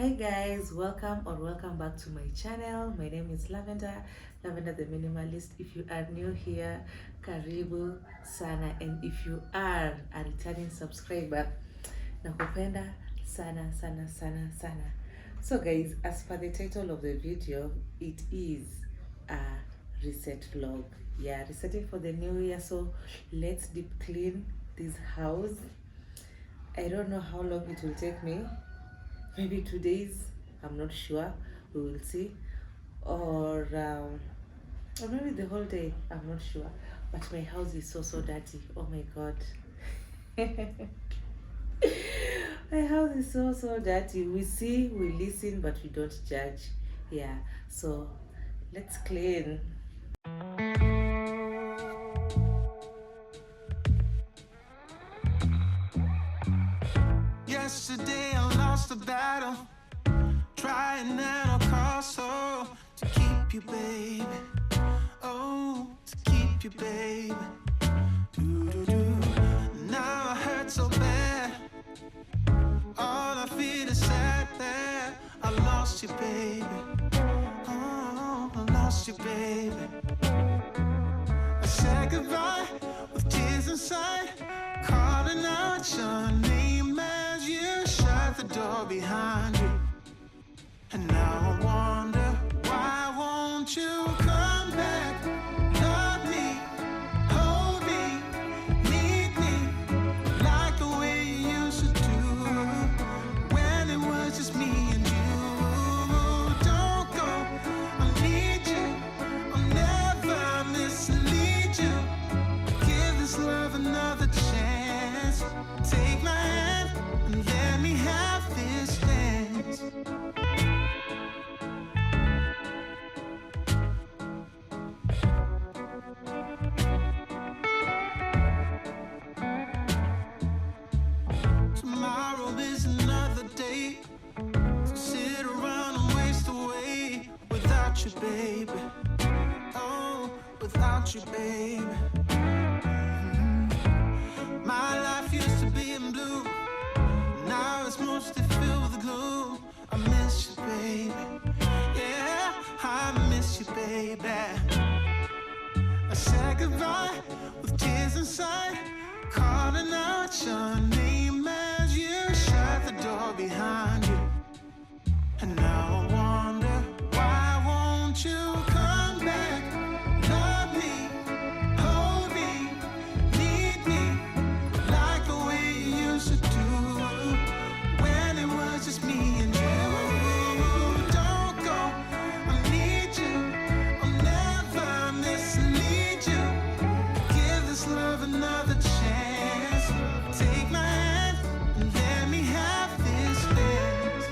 Hi guys, welcome back to my channel. My name is Lavender the Minimalist. If you are new here, karibu sana, and if you are a returning subscriber, nakupenda sana sana sana sana. So guys, as per the title of the video, it is a reset vlog. Yeah, resetting for the new year. So let's deep clean this house. I don't know how long it will take me. Maybe 2 days, I'm not sure, we will see, or maybe the whole day, I'm not sure, but my house is so dirty. Oh my god. My house is so dirty. We see, we listen, but we don't judge. Yeah, so let's clean. Yesterday I lost the battle, trying at all costs, oh, to keep you, baby. Oh, to keep you, baby. Do-do-do. Now I hurt so bad. All I feel is sad that I lost you, baby. Oh, I lost you, baby. I said goodbye with tears inside, calling out your name as you shut the door behind you. And now I wonder, why won't you come back? Love me, hold me, need me, like the way you used to do, when it was just me and you. Don't go, I need you, I'll never mislead you. Give this love another chance. Take my hand and let me have this dance. Tomorrow is another day to sit around and waste away without you, baby. Oh, without you, baby. My life used to be in blue, now it's mostly filled with gloom. I miss you, baby. Yeah, I miss you, baby. I said goodbye with tears inside, calling out your name as you shut the door behind you. And now I wonder, why won't you come back? Love me, hold me, need me, like the way you used to do, when it was just me and you. Don't go, I need you, I'll never mislead you. Give this love another chance. Take my hand and let me have this dance.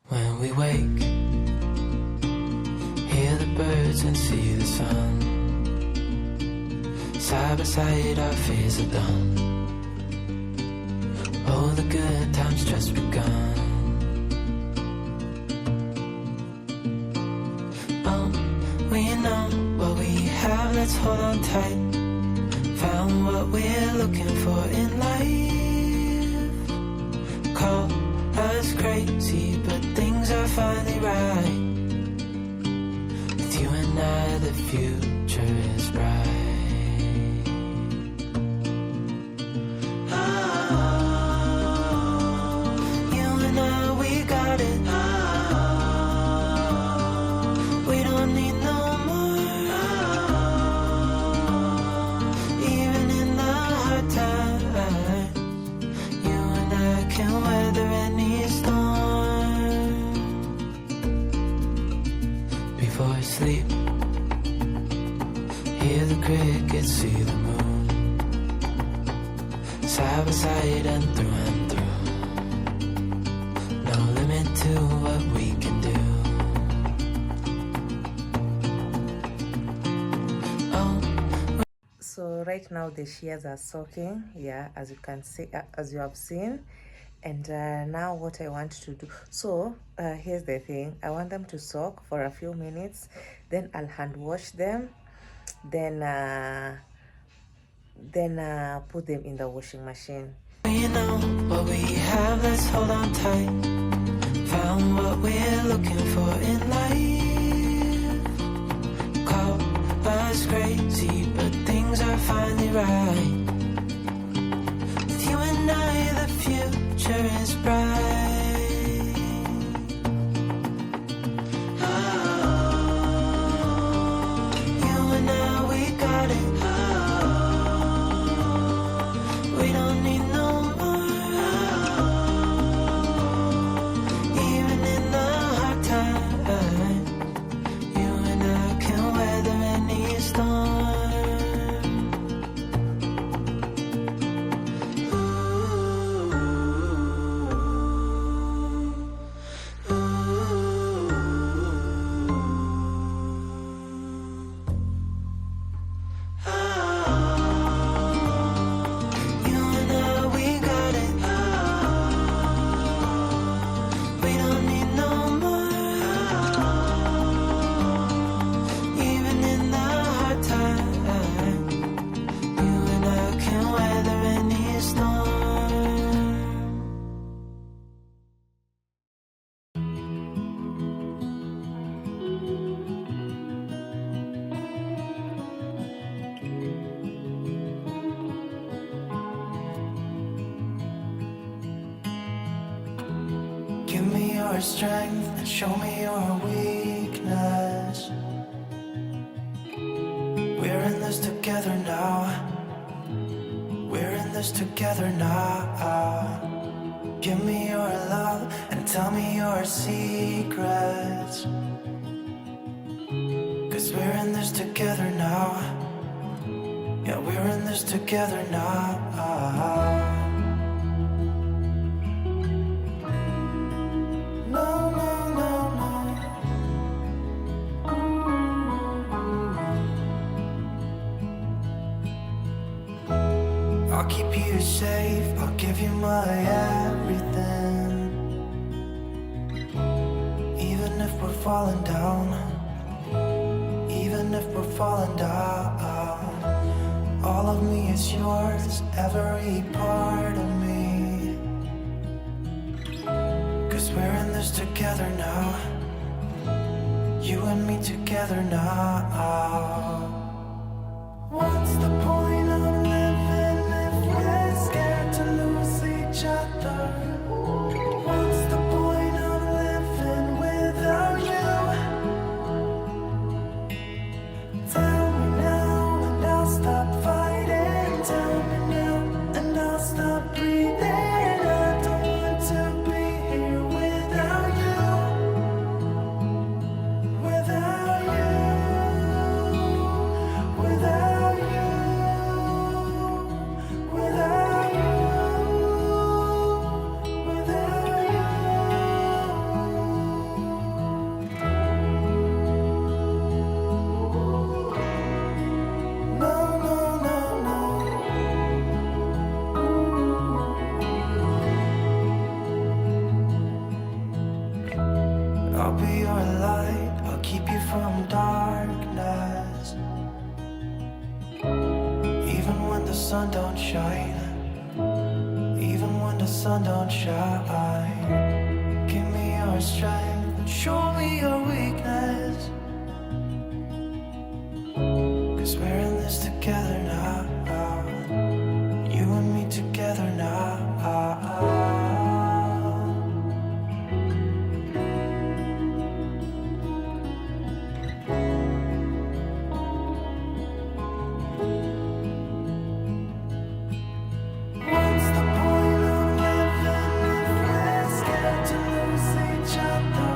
When we wake, hear the birds and see the sun. Side by side our fears are done. Oh, the good times just begun. Oh, we know what we have, let's hold on tight. Found what we're looking for in life. Call us crazy, but things are finally right. With you and I, the future is bright. Oh, you and I, we got it. Oh, we don't need no more. Oh, even in the hard time, you and I can weather crickets see the moon, side by side and through. No limit to what we can do. So right now the shears are soaking, yeah, as you can see, as you have seen. And now what I want to do, so here's the thing. I want them to soak for a few minutes, then I'll hand wash them, then put them in the washing machine. You know what we have, let's hold on tight. Found what we're looking for in life. Call us crazy, but things are finally right. With you and I, the future is bright. You and I, we got it. We don't need no more. Even in the hard times, you and I can weather any storm. You and I, we got it. We don't need no more. Even in the hard times, you and I can weather any storm. Give me your strength and show me your weakness. We're in this together now. We're in this together now. Give me your love and tell me your secrets. 'Cause we're in this together now. Yeah, we're in this together now. No, no, no, no. I'll keep you safe, I'll give you my everything. Even if we're falling down, even if we're falling down, all of me is yours, every part of me. 'Cause we're in this together now. You and me together now. What's the point of living if we're scared to lose each other? What's the point of living without you? Tell me now and I'll stop fighting. Tell me now and I'll stop breathing. I don't want to be here without you. Without you. Without you. Without you. Without you. No, no, no, no. I'll be your light, I'll keep you from darkness. Even when the sun don't shine, even when the sun don't shine. Give me your strength, show me your weakness. 'Cause we're in this together now. You and me together now. What's the point of living if we're scared to lose each other?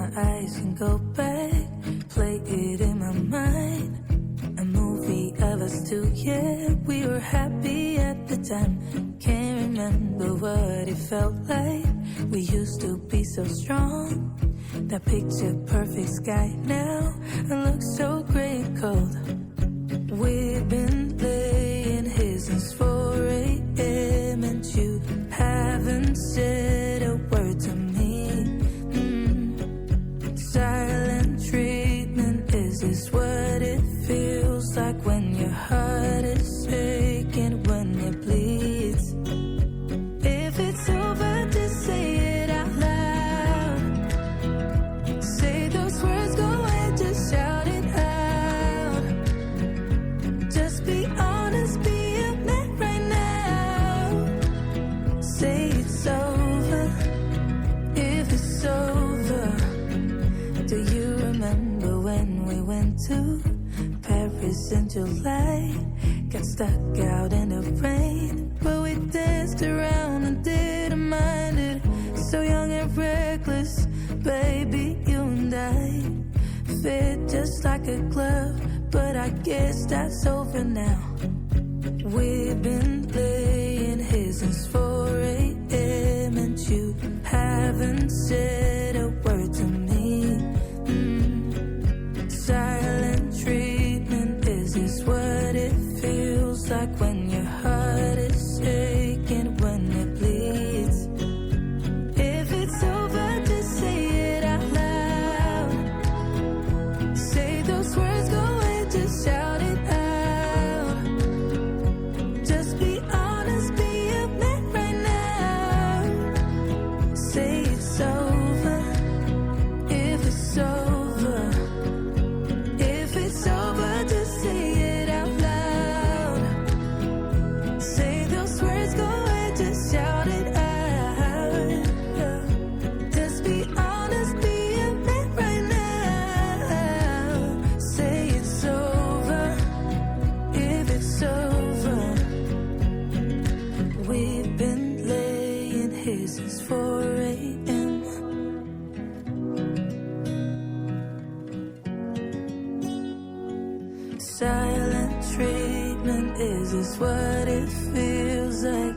my eyes can go back, play it in my mind. A movie of us two, yeah, we were happy at the time. Can't remember what it felt like. We used to be so strong. That picture perfect sky now, it looks so gray and cold. We've been laying here since 4 a.m. and you haven't said a word to me. Silent treatment, is this what it feels like when your heart is aching, when it bleeds? If it's over, just say it out loud. Say those words, go ahead, just shout it out. Just be honest, be a man right now. Say it's over, if it's over. Do you remember when we went to Paris in July? Got stuck out in the rain, but we danced around and didn't mind it. So young and reckless, baby, you and I fit just like a glove, but I guess that's over now. We've been laying here since 4 a.m. and you haven't said a word to me. Silent treatment, is this what it feels like when your heart is aching, when it bleeds? If it's over, just say it out loud. Say those words, go ahead, just shout it out. Just be honest, be a man right now. Say it's over, if it's over. If it's over, just say it out loud. Say those words, go ahead, just shout it out. Just be honest, be a man right now. Say it's over, if it's over. We've been laying here since 4 a.m. Silent treatment, is this what it feels like?